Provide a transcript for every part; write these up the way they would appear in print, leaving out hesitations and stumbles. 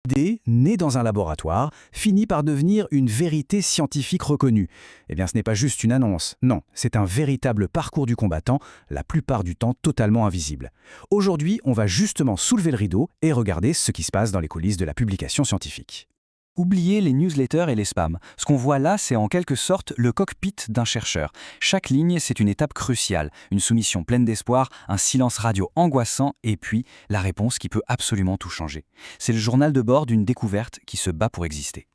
L'idée, née dans un laboratoire, finit par devenir une vérité scientifique reconnue. Eh bien, ce n'est pas juste une annonce, non, c'est un véritable parcours du combattant, la plupart du temps totalement invisible. Aujourd'hui, on va justement soulever le rideau et regarder ce qui se passe dans les coulisses de la publication scientifique. Oubliez les newsletters et les spams. Ce qu'on voit là, c'est en quelque sorte le cockpit d'un chercheur. Chaque ligne, c'est une étape cruciale, une soumission pleine d'espoir, un silence radio angoissant et puis la réponse qui peut absolument tout changer. C'est le journal de bord d'une découverte qui se bat pour exister.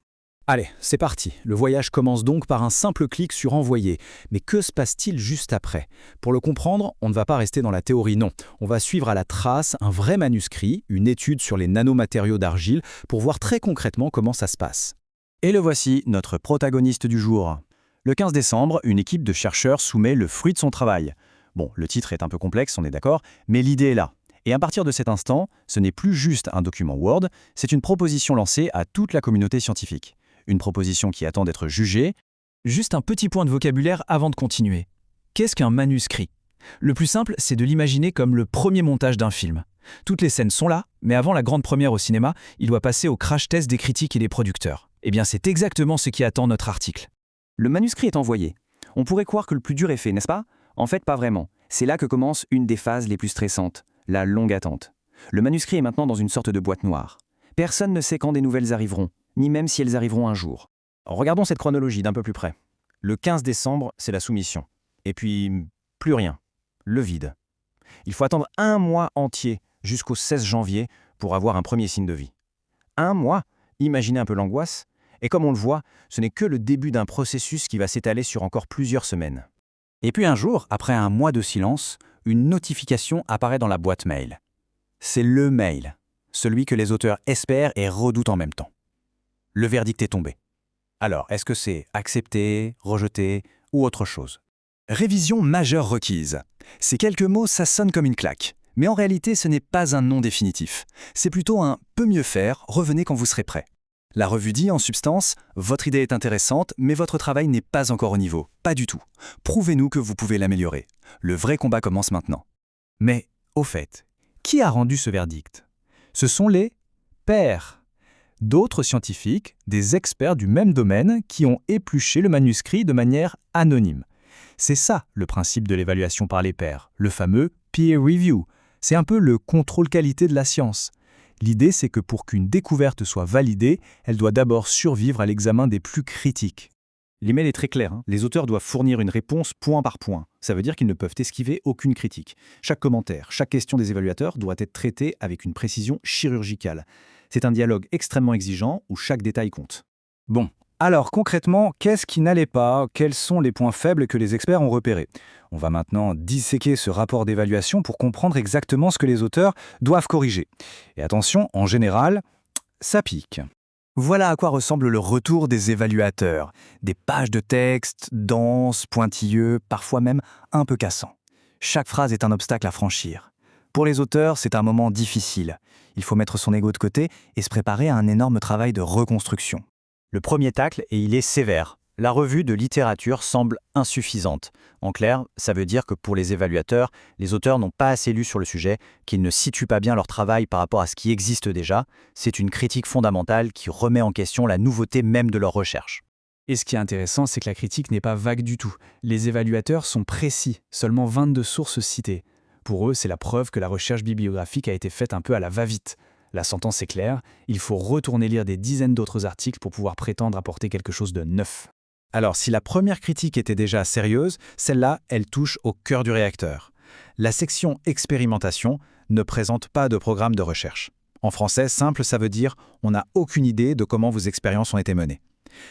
Allez, c'est parti. Le voyage commence donc par un simple clic sur Envoyer. Mais que se passe-t-il juste après? Pour le comprendre, on ne va pas rester dans la théorie, non. On va suivre à la trace un vrai manuscrit, une étude sur les nanomatériaux d'argile, pour voir très concrètement comment ça se passe. Et le voici, notre protagoniste du jour. Le 15 décembre, une équipe de chercheurs soumet le fruit de son travail. Bon, le titre est un peu complexe, on est d'accord, mais l'idée est là. Et à partir de cet instant, ce n'est plus juste un document Word, c'est une proposition lancée à toute la communauté scientifique. Une proposition qui attend d'être jugée. Juste un petit point de vocabulaire avant de continuer. Qu'est-ce qu'un manuscrit? Le plus simple, c'est de l'imaginer comme le premier montage d'un film. Toutes les scènes sont là, mais avant la grande première au cinéma, il doit passer au crash test des critiques et des producteurs. Eh bien, c'est exactement ce qui attend notre article. Le manuscrit est envoyé. On pourrait croire que le plus dur est fait, n'est-ce pas? En fait, pas vraiment. C'est là que commence une des phases les plus stressantes, la longue attente. Le manuscrit est maintenant dans une sorte de boîte noire. Personne ne sait quand des nouvelles arriveront, ni même si elles arriveront un jour. Regardons cette chronologie d'un peu plus près. Le 15 décembre, c'est la soumission. Et puis, plus rien. Le vide. Il faut attendre un mois entier, jusqu'au 16 janvier, pour avoir un premier signe de vie. Un mois? Imaginez un peu l'angoisse. Et comme on le voit, ce n'est que le début d'un processus qui va s'étaler sur encore plusieurs semaines. Et puis un jour, après un mois de silence, une notification apparaît dans la boîte mail. C'est le mail, celui que les auteurs espèrent et redoutent en même temps. Le verdict est tombé. Alors, est-ce que c'est accepté, rejeté ou autre chose? Révision majeure requise. Ces quelques mots, ça sonne comme une claque. Mais en réalité, ce n'est pas un non définitif. C'est plutôt un « peut mieux faire, revenez quand vous serez prêt ». La revue dit, en substance, votre idée est intéressante, mais votre travail n'est pas encore au niveau. Pas du tout. Prouvez-nous que vous pouvez l'améliorer. Le vrai combat commence maintenant. Mais, au fait, qui a rendu ce verdict? Ce sont les pairs. D'autres scientifiques, des experts du même domaine, qui ont épluché le manuscrit de manière anonyme. C'est ça le principe de l'évaluation par les pairs, le fameux peer review. C'est un peu le contrôle qualité de la science. L'idée, c'est que pour qu'une découverte soit validée, elle doit d'abord survivre à l'examen des plus critiques. L'email est très clair, hein. Les auteurs doivent fournir une réponse point par point. Ça veut dire qu'ils ne peuvent esquiver aucune critique. Chaque commentaire, chaque question des évaluateurs doit être traitée avec une précision chirurgicale. C'est un dialogue extrêmement exigeant où chaque détail compte. Bon, alors concrètement, qu'est-ce qui n'allait pas? Quels sont les points faibles que les experts ont repérés? On va maintenant disséquer ce rapport d'évaluation pour comprendre exactement ce que les auteurs doivent corriger. Et attention, en général, ça pique. Voilà à quoi ressemble le retour des évaluateurs. Des pages de texte, denses, pointilleux, parfois même un peu cassants. Chaque phrase est un obstacle à franchir. Pour les auteurs, c'est un moment difficile. Il faut mettre son ego de côté et se préparer à un énorme travail de reconstruction. Le premier tacle, et il est sévère. La revue de littérature semble insuffisante. En clair, ça veut dire que pour les évaluateurs, les auteurs n'ont pas assez lu sur le sujet, qu'ils ne situent pas bien leur travail par rapport à ce qui existe déjà. C'est une critique fondamentale qui remet en question la nouveauté même de leur recherche. Et ce qui est intéressant, c'est que la critique n'est pas vague du tout. Les évaluateurs sont précis, seulement 22 sources citées. Pour eux, c'est la preuve que la recherche bibliographique a été faite un peu à la va-vite. La sentence est claire, il faut retourner lire des dizaines d'autres articles pour pouvoir prétendre apporter quelque chose de neuf. Alors, si la première critique était déjà sérieuse, celle-là, elle touche au cœur du réacteur. La section expérimentation ne présente pas de programme de recherche. En français, simple, ça veut dire on n'a aucune idée de comment vos expériences ont été menées.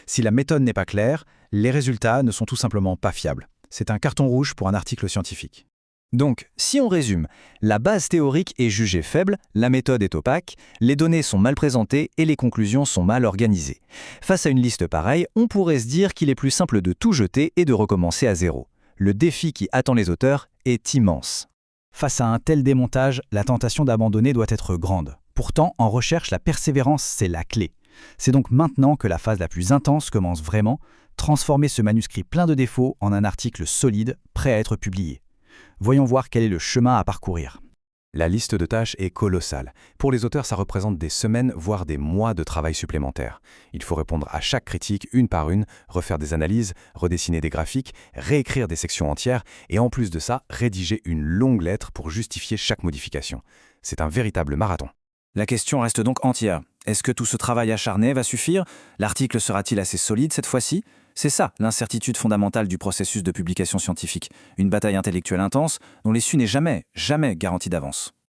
Si la méthode n'est pas claire, les résultats ne sont tout simplement pas fiables. C'est un carton rouge pour un article scientifique. Donc, si on résume, la base théorique est jugée faible, la méthode est opaque, les données sont mal présentées et les conclusions sont mal organisées. Face à une liste pareille, on pourrait se dire qu'il est plus simple de tout jeter et de recommencer à zéro. Le défi qui attend les auteurs est immense. Face à un tel démontage, la tentation d'abandonner doit être grande. Pourtant, en recherche, la persévérance, c'est la clé. C'est donc maintenant que la phase la plus intense commence vraiment, transformer ce manuscrit plein de défauts en un article solide, prêt à être publié. Voyons voir quel est le chemin à parcourir. La liste de tâches est colossale. Pour les auteurs, ça représente des semaines, voire des mois de travail supplémentaires. Il faut répondre à chaque critique une par une, refaire des analyses, redessiner des graphiques, réécrire des sections entières et en plus de ça, rédiger une longue lettre pour justifier chaque modification. C'est un véritable marathon. La question reste donc entière. Est-ce que tout ce travail acharné va suffire? L'article sera-t-il assez solide cette fois-ci? C'est ça, l'incertitude fondamentale du processus de publication scientifique. Une bataille intellectuelle intense dont l'issue n'est jamais garantie d'avance.